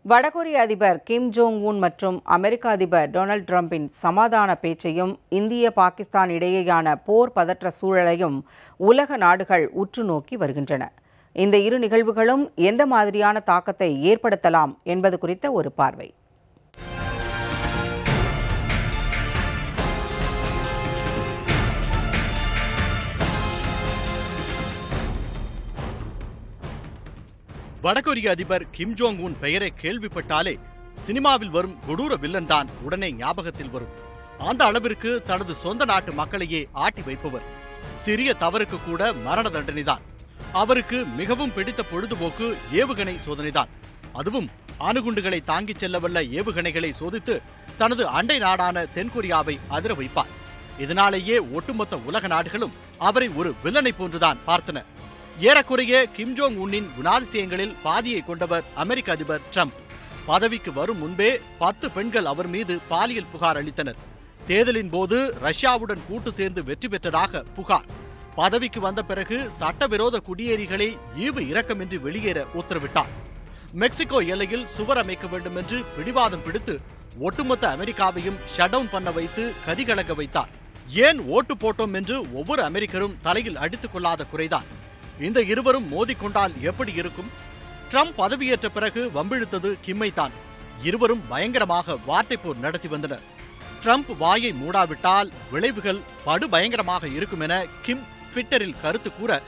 வடகொரிய அதிபர் Kim Jong Un மற்றும் அமெரிக்க அதிபர் டொனால்ட் ட்ரம்பின் சமாதான பேச்சையும் இந்திய பாகிஸ்தான் இடையேயான போர் பதற்ற சூழலையும் உலக நாடுகள் உற்று நோக்கி வருகின்றன. இந்த இரு நிகழ்வுகளும் எந்த மாதிரியான தாக்கத்தை ஏற்படுத்தலாம் என்பது குறித்த ஒரு பார்வை. வடகொரிய அதிபர் கிம் ஜோங் உன் பெயரை கேள்விப்பட்டாலே சினிமாவில் வரும் கொடூர வில்லன் தான் உடனே ஞாபகத்தில் வரும். அந்த அளவிற்கு தனது சொந்த நாட்டு மக்களையே ஆட்டி வைப்பவர். சிறிய தவறுக்கு கூட மரண தண்டனைதான். அவருக்கு மிகவும் பிடித்த பொழுதுபோக்கு ஏவுகணை சோதனைதான். அதுவும் அணுகுண்டுகளை தாங்கிச் செல்லவல்ல ஏவுகணைகளை சோதித்து தனது அண்டை நாடான தென்கொரியாவை அதிர வைப்பார். இதனாலேயே ஒட்டுமொத்த உலக நாடுகளும் அவரை ஒரு வில்லனை போன்றுதான் பார்த்தன. ஏறக்குறைய கிம் ஜோங் உன்னின் குணாதிசயங்களில் பாதியை கொண்டவர் அமெரிக்க அதிபர் ட்ரம்ப். பதவிக்கு வரும் முன்பே 10 பெண்கள் அவர் மீது பாலியல் புகார் அளித்தனர். தேர்தலின் போது ரஷ்யாவுடன் கூட்டு சேர்ந்து வெற்றி பெற்றதாக புகார். பதவிக்கு வந்த பிறகு சட்டவிரோத குடியேறிகளை ஈவு இரக்கமின்றி வெளியேற உத்தரவிட்டார். மெக்சிகோ எல்லையில் சுவர் அமைக்க வேண்டும் என்று பிடிவாதம் பிடித்து ஒட்டுமொத்த அமெரிக்காவையும் ஷட் டவுன் பண்ண வைத்து கதிகலங்க வைத்தார். ஏன் ஓட்டு போட்டோம் என்று ஒவ்வொரு அமெரிக்கரும் தலையில் அடித்துக் கொள்ளாத குறைதான். இந்த இருவரும் மோதிக்கொண்டால் எப்படி இருக்கும்? ட்ரம்ப் பதவியேற்ற பிறகு வம்பிழுத்தது கிம்மைத்தான். இருவரும் பயங்கரமாக வார்த்தை போர் நடத்தி வந்தனர். ட்ரம்ப் வாயை மூடாவிட்டால் விளைவுகள் படு பயங்கரமாக இருக்கும் என கிம் ட்விட்டரில் கருத்து கூற,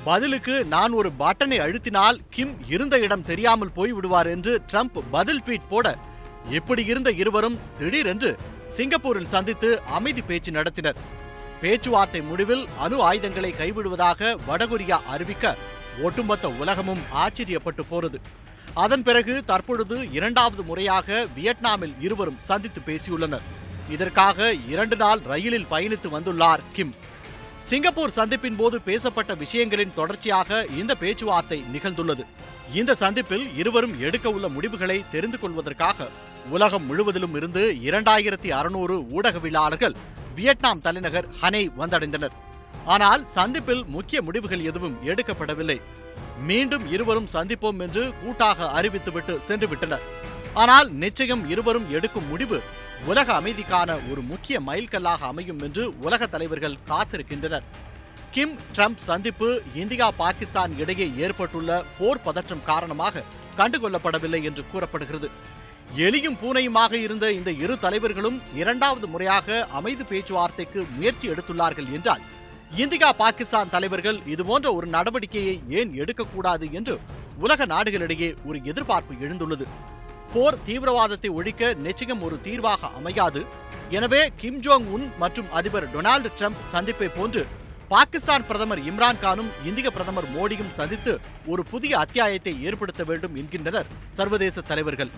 பதிலுக்கு நான் ஒரு பட்டனை அழுத்தினால் கிம் இருந்த இடம் தெரியாமல் போய்விடுவார் என்று ட்ரம்ப் பதில் ட்வீட் போட, இப்படி இருந்த இருவரும் திடீரென்று சிங்கப்பூரில் சந்தித்து அமைதி பேச்சு நடத்தினர். பேச்சுவார்த்தை முடிவில் அணு ஆயுதங்களை கைவிடுவதாக வடகொரியா அறிவிக்க ஒட்டுமொத்த உலகமும் ஆச்சரியப்பட்டு போனது. அதன் பிறகு தற்பொழுது 2வது முறையாக வியட்நாமில் இருவரும் சந்தித்து பேசியுள்ளனர். இதற்காக 2 நாள் ரயிலில் பயணித்து வந்துள்ளார் கிம். சிங்கப்பூர் சந்திப்பின் போது பேசப்பட்ட விஷயங்களின் தொடர்ச்சியாக இந்த பேச்சுவார்த்தை நிகழ்ந்துள்ளது. இந்த சந்திப்பில் இருவரும் எடுக்க உள்ள முடிவுகளை தெரிந்து கொள்வதற்காக உலகம் முழுவதிலும் இருந்து 2600 ஊடகவியலாளர்கள் வியட்நாம் தலைநகர் ஹனோய் வந்தடைந்தனர். ஆனால் சந்திப்பில் முக்கிய முடிவுகள் எதுவும் எடுக்கப்படவில்லை. மீண்டும் இருவரும் சந்திப்போம் என்று கூட்டாக அறிவித்துவிட்டு சென்று விட்டனர். ஆனால் நிச்சயம் இருவரும் எடுக்கும் முடிவு உலக அமைதிக்கான ஒரு முக்கிய மைல்கல்லாக அமையும் என்று உலக தலைவர்கள் காத்திருக்கின்றனர். கிம் ட்ரம்ப் சந்திப்பு இந்தியா பாகிஸ்தான் இடையே ஏற்பட்டுள்ள போர் பதற்றம் காரணமாக கண்டுகொள்ளப்படவில்லை என்று கூறப்படுகிறது. எலியும் பூனையுமாக இருந்த இந்த இரு தலைவர்களும் 2வது முறையாக அமைதி பேச்சுவார்த்தைக்கு முயற்சி எடுத்துள்ளார்கள் என்றால், இந்தியா பாகிஸ்தான் தலைவர்கள் இதுபோன்ற ஒரு நடவடிக்கையை ஏன் எடுக்கக்கூடாது என்று உலக நாடுகளிடையே ஒரு எதிர்பார்ப்பு எழுந்துள்ளது. போர் தீவிரவாதத்தை ஒழிக்க நிச்சயம் ஒரு தீர்வாக அமையாது. எனவே கிம் ஜோங் உன் மற்றும் அதிபர் டொனால்டு ட்ரம்ப் சந்திப்பை போன்று பாகிஸ்தான் பிரதமர் இம்ரான்கானும் இந்திய பிரதமர் மோடியும் சந்தித்து ஒரு புதிய அத்தியாயத்தை ஏற்படுத்த வேண்டும் என்கின்றனர் சர்வதேச தலைவர்கள்.